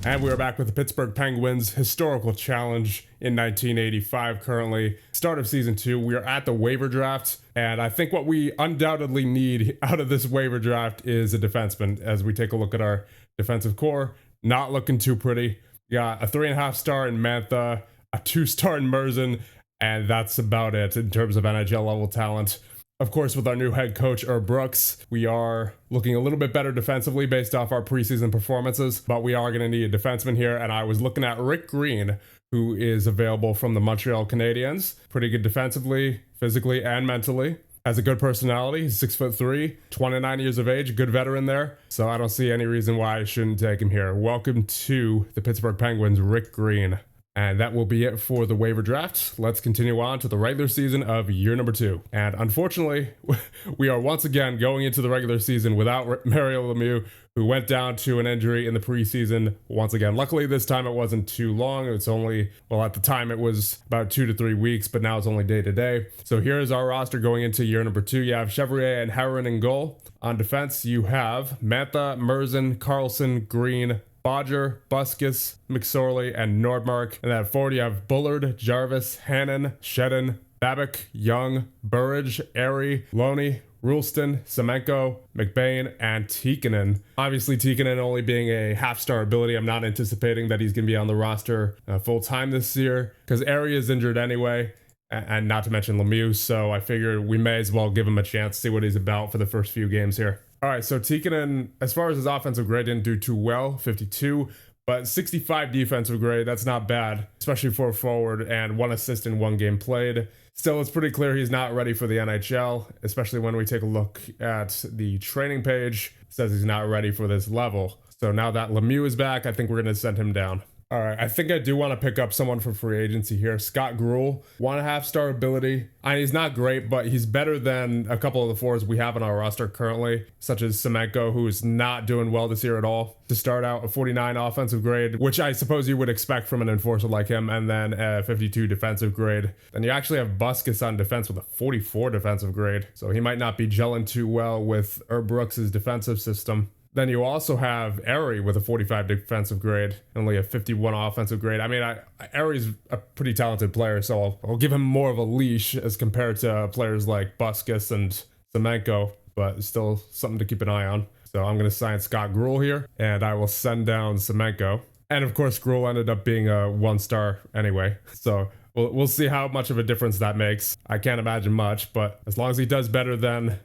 And we are back with the Pittsburgh Penguins historical challenge in 1985 currently. Start of season 2, we are at the waiver draft. And I think what we undoubtedly need out of this waiver draft is a defenseman. As we take a look at our defensive core, not looking too pretty. We got a 3.5 star in Mantha, a 2-star in Merzen, and that's about it in terms of NHL level talent. Of course, with our new head coach, Herb Brooks, we are looking a little bit better defensively based off our preseason performances, but we are going to need a defenseman here. And I was looking at Rick Green, who is available from the Montreal Canadiens. Pretty good defensively, physically, and mentally. Has a good personality. He's 6'3", 29 years of age, good veteran there. So I don't see any reason why I shouldn't take him here. Welcome to the Pittsburgh Penguins, Rick Green. And that will be it for the waiver draft. Let's continue on to the regular season of year number 2. And unfortunately, we are once again going into the regular season without Mario Lemieux, who went down to an injury in the preseason once again. Luckily, this time it wasn't too long. It's only, well, at the time it was about 2 to 3 weeks, but now it's only day to day. So here's our roster going into year number 2. You have Chevrier and Herron in goal. On defense, you have Mantha, Merzen, Carlson, Green, Bodger, Buskus, McSorley, and Nordmark. And at forward, you have Bullard, Jarvis, Hannon, Shedden, Babbitt, Young, Burridge, Airy, Loney, Rulston, Semenko, McBain, and Tikkanen. Obviously, Tikkanen only being a half-star ability, I'm not anticipating that he's going to be on the roster full-time this year, because Airy is injured anyway, and not to mention Lemieux, so I figured we may as well give him a chance, see what he's about for the first few games here. All right, so Tikkanen, as far as his offensive grade, didn't do too well, 52, but 65 defensive grade, that's not bad, especially for a forward, and 1 assist in 1 game played. Still, it's pretty clear he's not ready for the NHL, especially when we take a look at the training page. It says he's not ready for this level. So now that Lemieux is back, I think we're going to send him down. All right, I think I do want to pick up someone for free agency here. Scott Gruel, 1.5 star ability. I mean, he's not great, but he's better than a couple of the forwards we have on our roster currently, such as Semenko, who is not doing well this year at all. To start out, a 49 offensive grade, which I suppose you would expect from an enforcer like him, and then a 52 defensive grade. Then you actually have Buskus on defense with a 44 defensive grade, so he might not be gelling too well with Herb Brooks' defensive system. Then you also have Airy with a 45 defensive grade, only a 51 offensive grade. I mean, Airy's a pretty talented player, so I'll give him more of a leash as compared to players like Buskus and Semenko, but still something to keep an eye on. So I'm going to sign Scott Gruel here, and I will send down Semenko. And of course, Gruel ended up being a 1-star anyway, so we'll see how much of a difference that makes. I can't imagine much, but as long as he does better than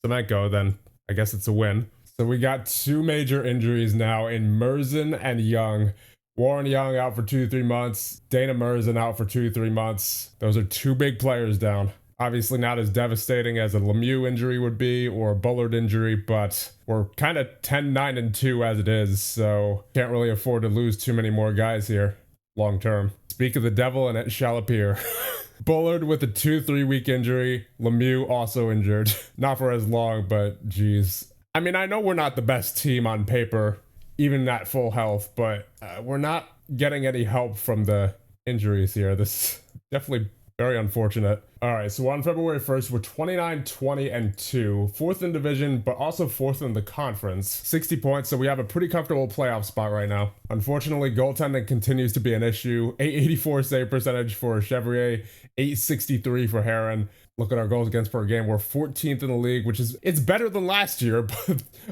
Semenko, then I guess it's a win. So we got 2 major injuries now in Merzen and Young. Warren Young out for 2 to 3 months. Dana Merzen out for 2 to 3 months. Those are 2 big players down. Obviously not as devastating as a Lemieux injury would be or a Bullard injury, but we're kind of 10-9-2 as it is, so can't really afford to lose too many more guys here long term. Speak of the devil, and it shall appear. Bullard with a 2-3 week injury. Lemieux also injured. Not for as long, but geez. I mean, I know we're not the best team on paper, even at full health, but we're not getting any help from the injuries here. This is definitely very unfortunate. All right, so on February 1st, we're 29-20-2, 4th in division, but also 4th in the conference. 60 points, so we have a pretty comfortable playoff spot right now. Unfortunately, goaltending continues to be an issue. 884 save percentage for Chevrier, 863 for Herron. Look at our goals against per game. We're 14th in the league, which is, it's better than last year,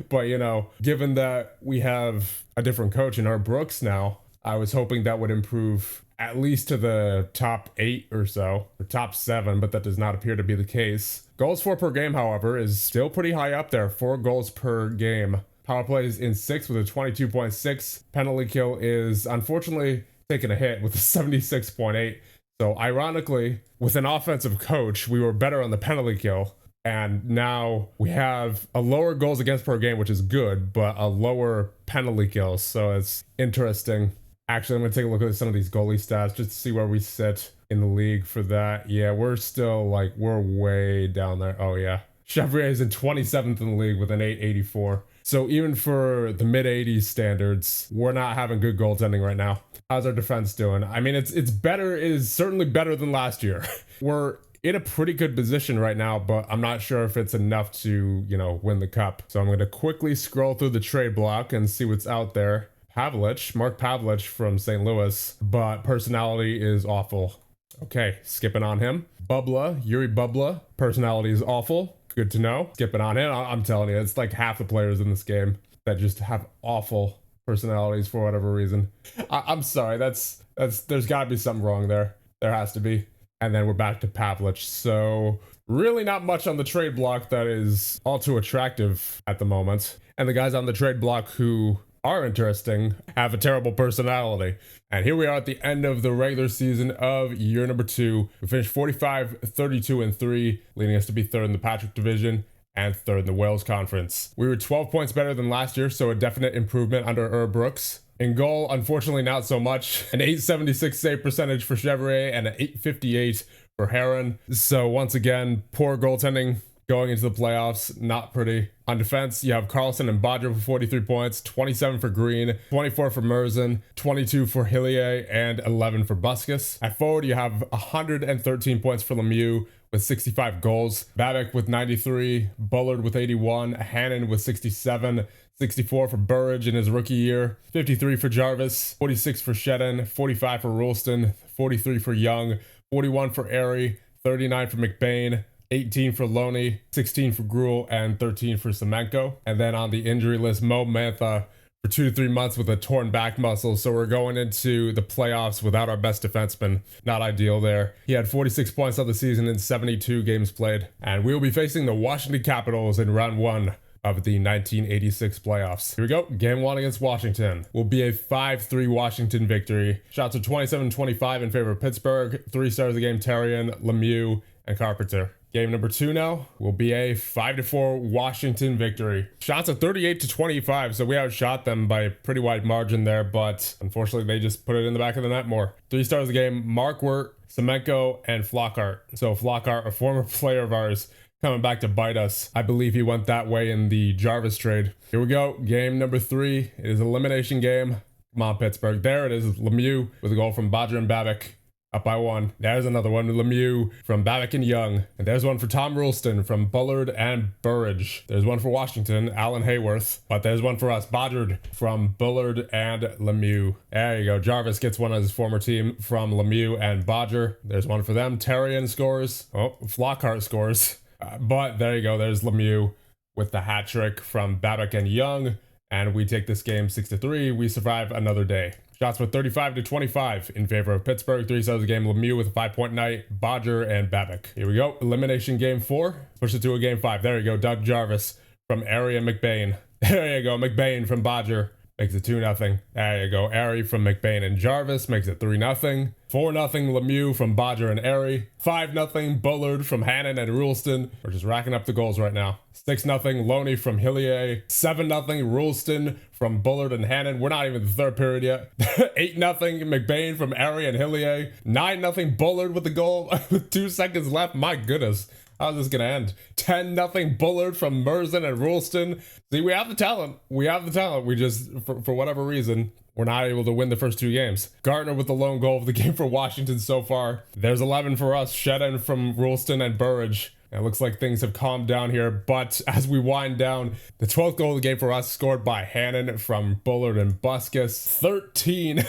but you know, given that we have a different coach in Herb Brooks now, I was hoping that would improve at least to the top 8 or so, or top 7, but that does not appear to be the case. Goals for per game, however, is still pretty high up there, 4 goals per game. Power play is in 6th with a 22.6. Penalty kill is unfortunately taking a hit with a 76.8. So ironically, with an offensive coach, we were better on the penalty kill. And now we have a lower goals against per game, which is good, but a lower penalty kill. So it's interesting. Actually, I'm going to take a look at some of these goalie stats just to see where we sit in the league for that. Yeah, we're still like, we're way down there. Oh yeah. Chevrier is in 27th in the league with an 884. So even for the mid-80s standards, we're not having good goaltending right now. How's our defense doing? I mean, it's better. It is certainly better than last year. We're in a pretty good position right now, but I'm not sure if it's enough to, you know, win the cup. So I'm going to quickly scroll through the trade block and see what's out there. Mark Pavlich from St. Louis, but personality is awful. Okay, skipping on him. Yuri Bubla, personality is awful. Good to know. Skipping on him. I'm telling you, it's like half the players in this game that just have awful personalities for whatever reason. I'm sorry, that's there's got to be something wrong there. There has to be. And then we're back to Pavlich. So really not much on the trade block that is all too attractive at the moment. And the guys on the trade block who are interesting have a terrible personality. And here we are at the end of the regular season of year number 2. We finished 45, 32, and 3, leading us to be 3rd in the Patrick division and 3rd in the Wales Conference. We were 12 points better than last year, so a definite improvement under Herb Brooks. In goal, unfortunately not so much. An 876 save percentage for Chevrolet and an 858 for Heron. So once again, poor goaltending going into the playoffs, not pretty. On defense, you have Carlson and Bodger for 43 points, 27 for Green, 24 for Merzen, 22 for Hillier, and 11 for Busquets. At forward, you have 113 points for Lemieux with 65 goals, Babbitt with 93, Bullard with 81, Hannon with 67, 64 for Burridge in his rookie year, 53 for Jarvis, 46 for Shedden, 45 for Rulston, 43 for Young, 41 for Airy, 39 for McBain, 18 for Loney, 16 for Gruel, and 13 for Semenko. And then on the injury list, Mo Mantha for 2 to 3 months with a torn back muscle. So we're going into the playoffs without our best defenseman. Not ideal there. He had 46 points on the season in 72 games played. And we will be facing the Washington Capitals in round 1 of the 1986 playoffs. Here we go. Game 1 against Washington will be a 5-3 Washington victory. Shots are 27-25 in favor of Pittsburgh. 3 stars of the game, Terrien, Lemieux, and Carpenter. Game number 2 now will be a 5-4 Washington victory. Shots are 38-25, so we outshot them by a pretty wide margin there, but unfortunately they just put it in the back of the net more. 3 stars of the game, Markwart, Semenko, and Flockhart. So Flockhart, a former player of ours, coming back to bite us. I believe he went that way in the Jarvis trade. Here we go. Game number 3. It is an elimination game. Come on, Pittsburgh. There it is. Lemieux with a goal from Bodger and Babbitt. Up by 1. There's another one. Lemieux from Babbitt and Young. And there's one for Tom Rulston from Bullard and Burridge. There's one for Washington, Alan Hayworth. But there's one for us, Bodger from Bullard and Lemieux. There you go. Jarvis gets one of his former team from Lemieux and Bodger. There's one for them. Terrien scores. Oh, Flockhart scores. But there you go. There's Lemieux with the hat trick from Babbitt and Young. And we take this game 6-3. We survive another day. Shots were 35-25 in favor of Pittsburgh. 3 stars of the game, Lemieux with a 5-point night, Bodger and Babbitt. Here we go. Elimination game 4. Push it to a game 5. There you go. Doug Jarvis from Airy and McBain. There you go. McBain from Bodger makes it 2-0. There you go. Airy from McBain and Jarvis makes it 3-0. 4-0 Lemieux from Bodger and Airy. 5-0 Bullard from Hannon and Rulston. We're just racking up the goals right now. 6-0 Loney from Hillier. 7-0 Rulston from Bullard and Hannon. We're not even in the third period yet. 8-0 McBain from Airy and Hillier. 9-0 Bullard with the goal with 2 seconds left. My goodness. How's this gonna end? 10-0 Bullard from Merzen and Rulston. See, we have the talent. We have the talent. We just, for whatever reason, we're not able to win the first 2 games. Gartner with the lone goal of the game for Washington so far. There's 11 for us. Shedden from Rulston and Burridge. It looks like things have calmed down here, but as we wind down, the 12th goal of the game for us scored by Hannon from Bullard and Busquets. 13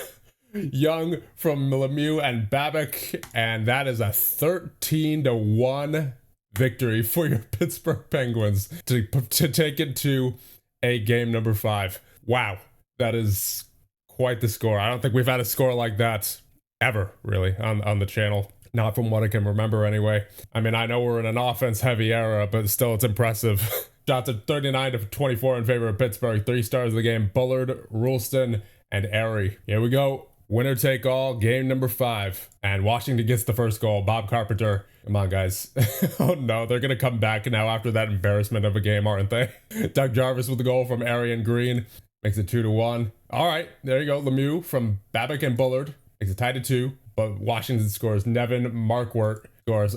Young from Lemieux and Babbitt, and that is a 13-1 victory for your Pittsburgh Penguins to take it to a game number 5. Wow, that is quite the score. I don't think we've had a score like that ever, really, on the channel. Not from what I can remember anyway. I mean, I know we're in an offense-heavy era, but still, it's impressive. Shots at 39-24 in favor of Pittsburgh. 3 stars of the game, Bullard, Rulston, and Airy. Here we go. Winner take all, game number 5. And Washington gets the first goal. Bob Carpenter. Come on, guys. Oh no, they're gonna come back now after that embarrassment of a game, aren't they? Doug Jarvis with the goal from Airy and Green. Makes it 2-1. All right, there you go. Lemieux from Babbitt and Bullard. Makes it tied to 2. But Washington scores. Nevin Markwart scores.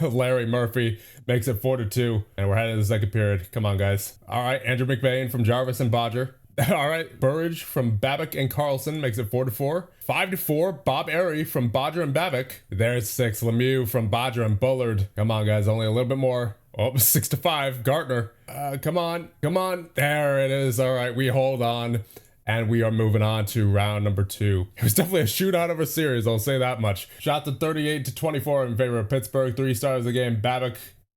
Larry Murphy makes it 4-2. And we're heading to the second period. Come on, guys. All right, Andrew McBain from Jarvis and Bodger. All right, Burridge from Babbitt and Carlson makes it 4-4. 5-4, Bob Airy from Bodger and Babbitt. There's 6, Lemieux from Bodger and Bullard. Come on, guys, only a little bit more. Oh, 6-5, Gartner. Come on. There it is. All right, we hold on. And we are moving on to round number 2. It was definitely a shootout of a series, I'll say that much. Shots of 38-24 in favor of Pittsburgh. 3 stars of the game, Babbitt,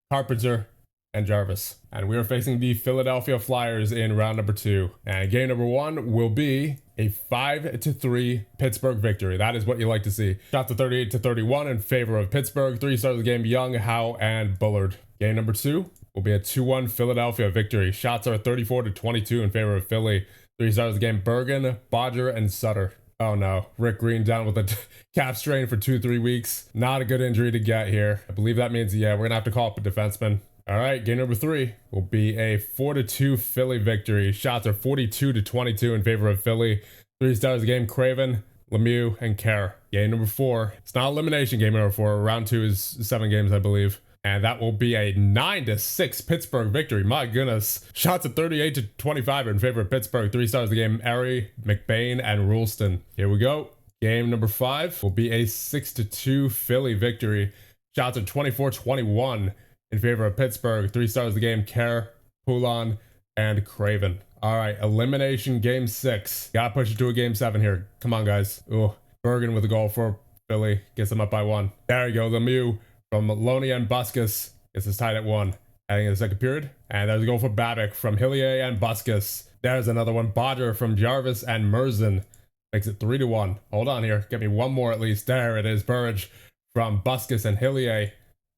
Carpenter, and Jarvis. And we are facing the Philadelphia Flyers in round number 2. And game number 1 will be a 5-3 Pittsburgh victory. That is what you like to see. Shots of 38-31 in favor of Pittsburgh. 3 stars of the game, Young, Howe, and Bullard. Game number 2 will be a 2-1 Philadelphia victory. Shots are 34-22 in favor of Philly. 3 stars of the game, Bergen, Bodger, and Sutter. Oh no, Rick Green down with a calf strain for 2-3 weeks. Not a good injury to get here. I believe that means, yeah, we're gonna have to call up a defenseman. All right, game number 3 will be a 4-2 Philly victory. Shots are 42-22 in favor of Philly. 3 stars of the game, Craven, Lemieux, and Kerr. Game number 4. It's not elimination game number 4. Round 2 is 7 games, I believe. And that will be a 9-6 Pittsburgh victory. My goodness. Shots at 38-25 in favor of Pittsburgh. 3 stars of the game, Erie, McBain, and Rulston. Here we go. Game number 5 will be a 6-2 Philly victory. Shots at 24-21 in favor of Pittsburgh. 3 stars of the game, Kerr, Poulin, and Craven. All right, elimination game 6. Gotta push it to a game 7 here. Come on, guys. Ooh, Bergen with a goal for Philly. Gets them up by 1. There you go. Lemieux from Loney and Buskus gets us tied at 1. Heading in the second period. And there's a goal for Babbitt from Hillier and Buskus. There's another one. Bodger from Jarvis and Merzen. Makes it 3-1. Hold on here. Get me one more at least. There it is. Burridge from Buskus and Hillier.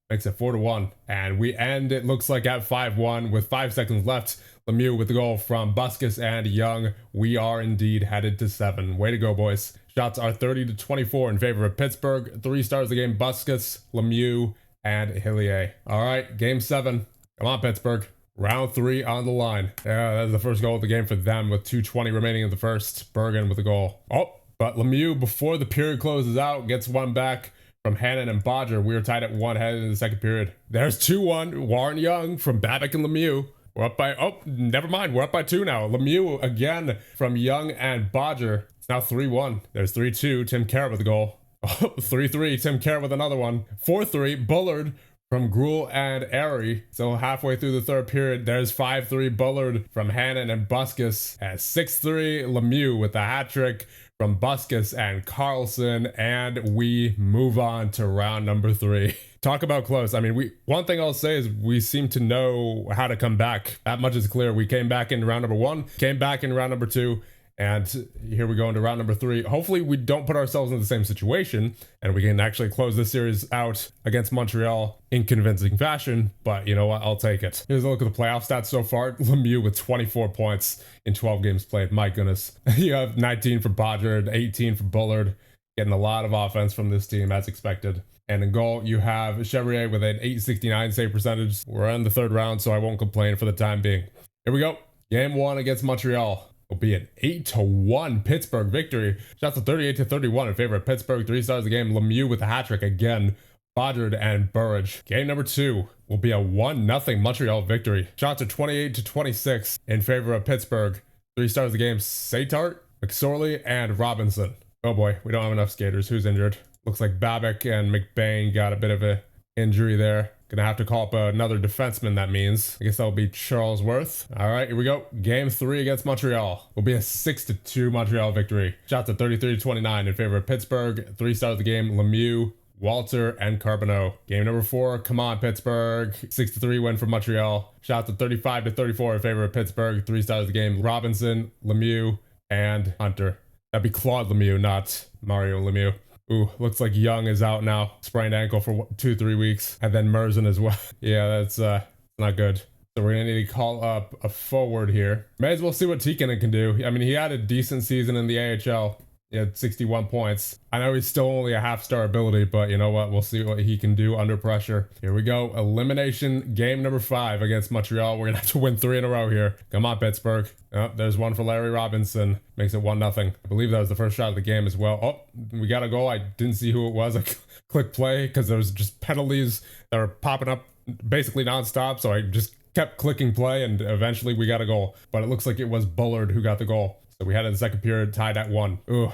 Makes it 4-1. And we end, it looks like, at 5-1 with 5 seconds left. Lemieux with the goal from Buskus and Young. We are indeed headed to 7. Way to go, boys. Shots are 30-24 in favor of Pittsburgh. 3 stars of the game, Buskus, Lemieux, and Hillier. All right, game 7. Come on, Pittsburgh. Round 3 on the line. Yeah, that's the first goal of the game for them with 2:20 remaining in the first. Bergen with the goal. Oh, but Lemieux, before the period closes out, gets one back from Hannon and Bodger. We are tied at 1 headed in the second period. There's 2-1. Warren Young from Babbitt and Lemieux. We're up by, oh, never mind. We're up by 2 now. Lemieux again from Young and Bodger. It's now 3-1. There's 3-2. Tim Kerr with the goal. Oh, 3-3. Tim Kerr with another one. 4-3. Bullard from Gruel and Erie. So halfway through the third period, there's 5-3 Bullard from Hannon and Buskus. At 6-3 Lemieux with the hat trick from Buskus and Carlson, and we move on to round number 3. Talk about close. I mean, one thing I'll say is we seem to know how to come back. That much is clear. We came back in round number 1, came back in round number 2, and here we go into round number 3. Hopefully we don't put ourselves in the same situation and we can actually close this series out against Montreal in convincing fashion. But you know what? I'll take it. Here's a look at the playoff stats so far. Lemieux with 24 points in 12 games played. My goodness. You have 19 for Bodger, 18 for Bullard. Getting a lot of offense from this team as expected. And in goal, you have Chevrier with an .869 save percentage. We're in the 3rd round, so I won't complain for the time being. Here we go. Game 1 against Montreal will be an 8-1 Pittsburgh victory. Shots of 38-31 in favor of Pittsburgh. 3 stars of the game. Lemieux with a hat trick again. Bodger and Burridge. Game number 2 will be a 1-0 Montreal victory. Shots are 28-26 in favor of Pittsburgh. 3 stars of the game. Satart, McSorley, and Robinson. Oh boy, we don't have enough skaters. Who's injured? Looks like Babbitt and McBain got a bit of a injury there. Gonna have to call up another defenseman, that means. I guess that'll be Charles Worth. All right, here we go. Game 3 against Montreal will be a 6-2 Montreal victory. Shots at 33-29 in favor of Pittsburgh. 3 stars of the game, Lemieux, Walter, and Carbonneau. Game number 4, come on, Pittsburgh. 6-3 win for Montreal. Shots at 35-34 in favor of Pittsburgh. 3 stars of the game, Robinson, Lemieux, and Hunter. That'd be Claude Lemieux, not Mario Lemieux. Ooh, looks like Young is out now. Sprained ankle for 2-3 weeks. And then Merzen as well. Yeah, that's not good. So we're going to need to call up a forward here. May as well see what Tikkanen can do. I mean, he had a decent season in the AHL. He had 61 points. I know he's still only a half-star ability, but you know what? We'll see what he can do under pressure. Here we go. Elimination game number 5 against Montreal. We're going to have to win 3 in a row here. Come on, Pittsburgh. Oh, there's one for Larry Robinson. Makes it 1-0. I believe that was the first shot of the game as well. Oh, we got a goal. I didn't see who it was. I clicked play because there was just penalties that were popping up basically nonstop. So I just kept clicking play and eventually we got a goal. But it looks like it was Bullard who got the goal. So we had in the second period tied at 1. Ooh,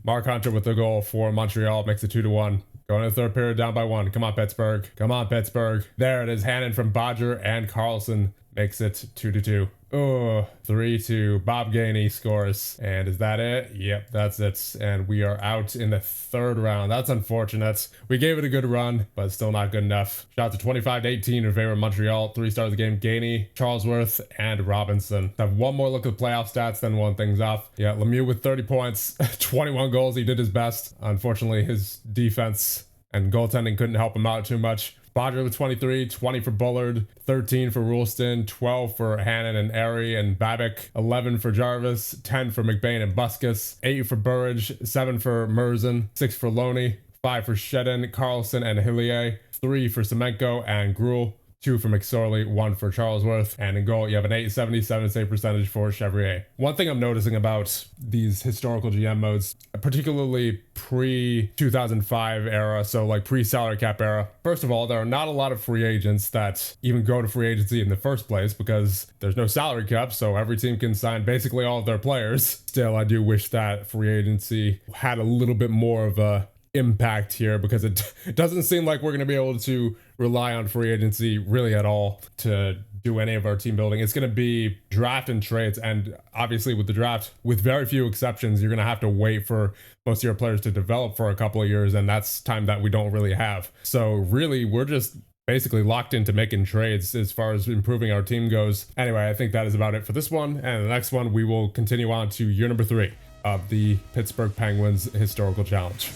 Mark Hunter with the goal for Montreal makes it 2-1. Going to the third period down by 1. Come on, Pittsburgh. Come on, Pittsburgh. There it is. Hannon from Bodger and Carlson makes it 2-2. Oh, 3-2. Bob Gainey scores. And is that it? Yep, that's it. And we are out in the third round. That's unfortunate. We gave it a good run, but still not good enough. Shot to 25-18 in favor of Montreal. 3 stars of the game. Gainey, Charlesworth, and Robinson. Have one more look at the playoff stats, then one things off. Yeah, Lemieux with 30 points, 21 goals. He did his best. Unfortunately, his defense and goaltending couldn't help him out too much. Bodger with 23, 20 for Bullard, 13 for Rulston, 12 for Hannon and Airy and Babbitt, 11 for Jarvis, 10 for McBain and Buskus, 8 for Burridge, 7 for Merzen, 6 for Loney, 5 for Shedden, Carlson and Hillier, 3 for Semenko and Gruel, 2 for McSorley, 1 for Charlesworth, and in goal you have an 877 save percentage for Chevrier. One thing I'm noticing about these historical GM modes, particularly pre-2005 era, so like pre-salary cap era, first of all, there are not a lot of free agents that even go to free agency in the first place because there's no salary cap, so every team can sign basically all of their players. Still, I do wish that free agency had a little bit more of a impact here because it doesn't seem like we're going to be able to rely on free agency really at all to do any of our team building. It's going to be draft and trades, and obviously with the draft, with very few exceptions, you're going to have to wait for most of your players to develop for a couple of years, and that's time that we don't really have. So really, we're just basically locked into making trades as far as improving our team goes. Anyway, I think that is about it for this one, and the next one we will continue on to year number 3 of the Pittsburgh Penguins Historical Challenge.